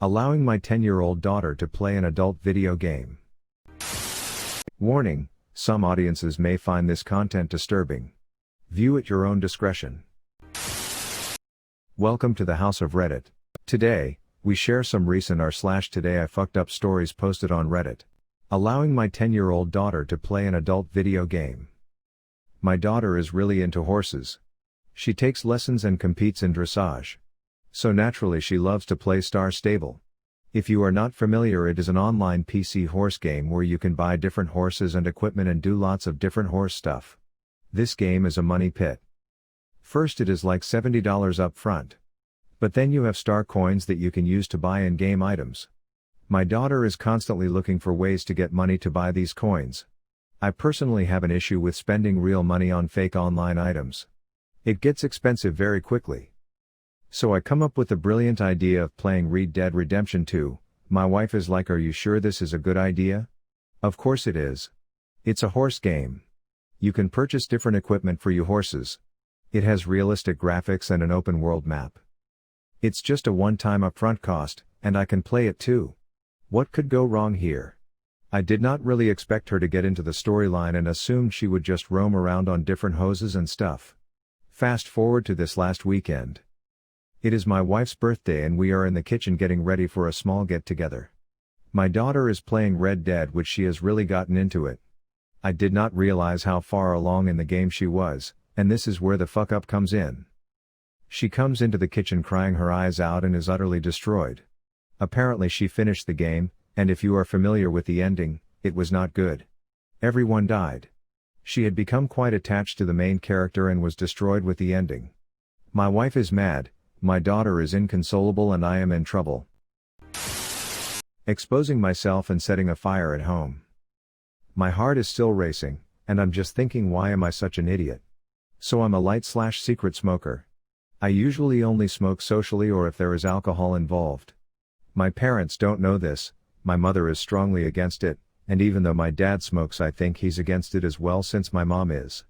Allowing my 10-year-old daughter to play an adult video game. Warning, some audiences may find this content disturbing. View at your own discretion. Welcome to the House of Reddit. Today, we share some recent r/TodayIFuckedUp stories posted on Reddit. Allowing my 10-year-old daughter to play an adult video game. My daughter is really into horses. She takes lessons and competes in dressage. So naturally she loves to play Star Stable. If you are not familiar, it is an online PC horse game where you can buy different horses and equipment and do lots of different horse stuff. This game is a money pit. First it is like $70 up front. But then you have star coins that you can use to buy in-game items. My daughter is constantly looking for ways to get money to buy these coins. I personally have an issue with spending real money on fake online items. It gets expensive very quickly. So I come up with the brilliant idea of playing Red Dead Redemption 2. My wife is like, "Are you sure this is a good idea?" Of course it is. It's a horse game. You can purchase different equipment for your horses. It has realistic graphics and an open world map. It's just a one-time upfront cost, and I can play it too. What could go wrong here? I did not really expect her to get into the storyline and assumed she would just roam around on different hoses and stuff. Fast forward to this last weekend. It is my wife's birthday and we are in the kitchen getting ready for a small get-together. My daughter is playing Red Dead, which she has really gotten into it. I did not realize how far along in the game she was, and this is where the fuck up comes in. She comes into the kitchen crying her eyes out and is utterly destroyed. Apparently she finished the game, and if you are familiar with the ending, it was not good. Everyone died. She had become quite attached to the main character and was destroyed with the ending. My wife is mad. My daughter is inconsolable and I am in trouble. Exposing myself and setting a fire at home. My heart is still racing, and I'm just thinking, why am I such an idiot? So I'm a light/secret smoker. I usually only smoke socially or if there is alcohol involved. My parents don't know this, my mother is strongly against it, and even though my dad smokes, I think he's against it as well since my mom is.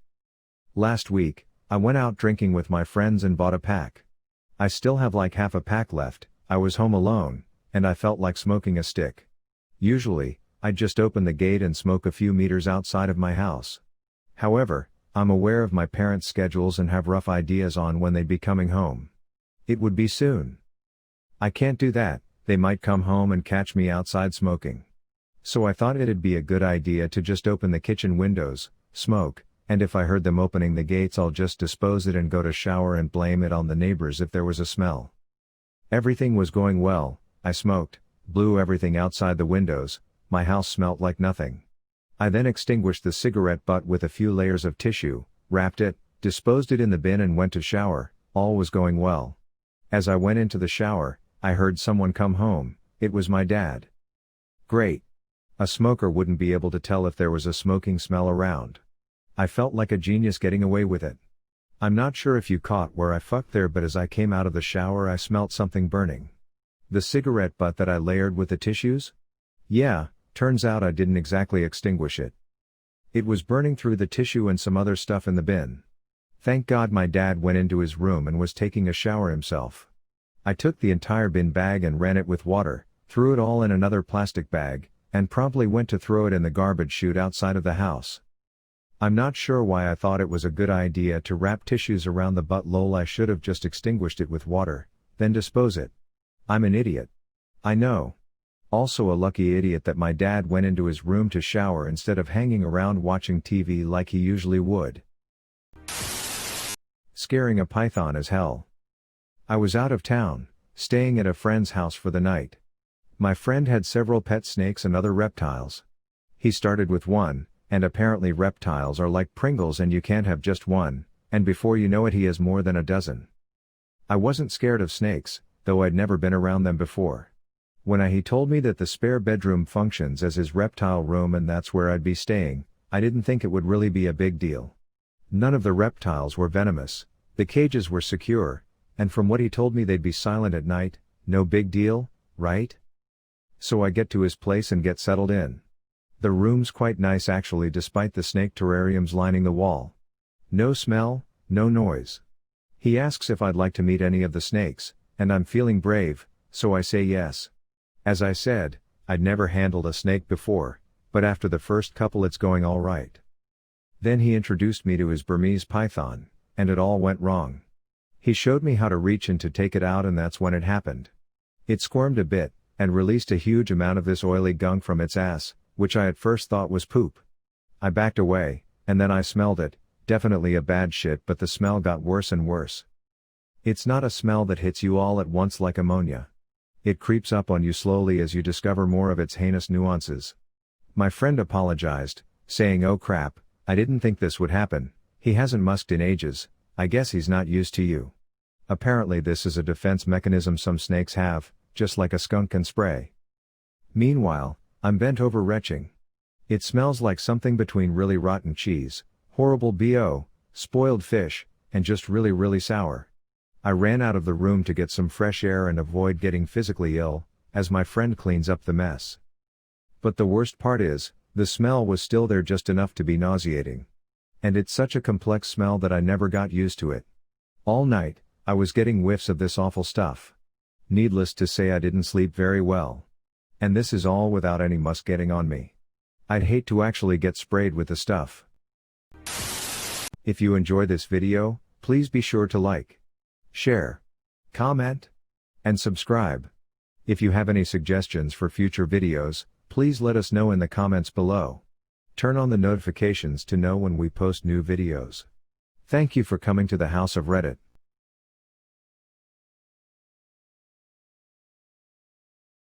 Last week, I went out drinking with my friends and bought a pack. I still have like half a pack left. I was home alone, and I felt like smoking a stick. Usually, I'd just open the gate and smoke a few meters outside of my house. However, I'm aware of my parents' schedules and have rough ideas on when they'd be coming home. It would be soon. I can't do that, they might come home and catch me outside smoking. So I thought it'd be a good idea to just open the kitchen windows, smoke, and if I heard them opening the gates, I'll just dispose it and go to shower and blame it on the neighbors if there was a smell. Everything was going well. I smoked, blew everything outside the windows, my house smelt like nothing. I then extinguished the cigarette butt with a few layers of tissue, wrapped it, disposed it in the bin and went to shower. All was going well. As I went into the shower, I heard someone come home. It was my dad. Great. A smoker wouldn't be able to tell if there was a smoking smell around. I felt like a genius getting away with it. I'm not sure if you caught where I fucked there, but as I came out of the shower I smelt something burning. The cigarette butt that I layered with the tissues? Yeah, turns out I didn't exactly extinguish it. It was burning through the tissue and some other stuff in the bin. Thank God my dad went into his room and was taking a shower himself. I took the entire bin bag and ran it with water, threw it all in another plastic bag, and promptly went to throw it in the garbage chute outside of the house. I'm not sure why I thought it was a good idea to wrap tissues around the butt. Lol, I should have just extinguished it with water, then dispose it. I'm an idiot. I know. Also a lucky idiot that my dad went into his room to shower instead of hanging around watching TV like he usually would. Scaring a python as hell. I was out of town, staying at a friend's house for the night. My friend had several pet snakes and other reptiles. He started with one, and apparently reptiles are like Pringles and you can't have just one, and before you know it he has more than a dozen. I wasn't scared of snakes, though I'd never been around them before. When he told me that the spare bedroom functions as his reptile room and that's where I'd be staying, I didn't think it would really be a big deal. None of the reptiles were venomous, the cages were secure, and from what he told me they'd be silent at night. No big deal, right? So I get to his place and get settled in. The room's quite nice actually, despite the snake terrariums lining the wall. No smell, no noise. He asks if I'd like to meet any of the snakes, and I'm feeling brave, so I say yes. As I said, I'd never handled a snake before, but after the first couple it's going alright. Then he introduced me to his Burmese python, and it all went wrong. He showed me how to reach in to take it out, and that's when it happened. It squirmed a bit, and released a huge amount of this oily gunk from its ass, which I at first thought was poop. I backed away, and then I smelled it, definitely a bad shit, but the smell got worse and worse. It's not a smell that hits you all at once like ammonia. It creeps up on you slowly as you discover more of its heinous nuances. My friend apologized, saying, "Oh crap, I didn't think this would happen, he hasn't musked in ages, I guess he's not used to you." Apparently this is a defense mechanism some snakes have, just like a skunk can spray. Meanwhile, I'm bent over retching. It smells like something between really rotten cheese, horrible BO, spoiled fish, and just really sour. I ran out of the room to get some fresh air and avoid getting physically ill, as my friend cleans up the mess. But the worst part is, the smell was still there just enough to be nauseating. And it's such a complex smell that I never got used to it. All night, I was getting whiffs of this awful stuff. Needless to say, I didn't sleep very well. And this is all without any musk getting on me. I'd hate to actually get sprayed with the stuff. If you enjoy this video, please be sure to like, share, comment, and subscribe. If you have any suggestions for future videos, please let us know in the comments below. Turn on the notifications to know when we post new videos. Thank you for coming to the House of Reddit.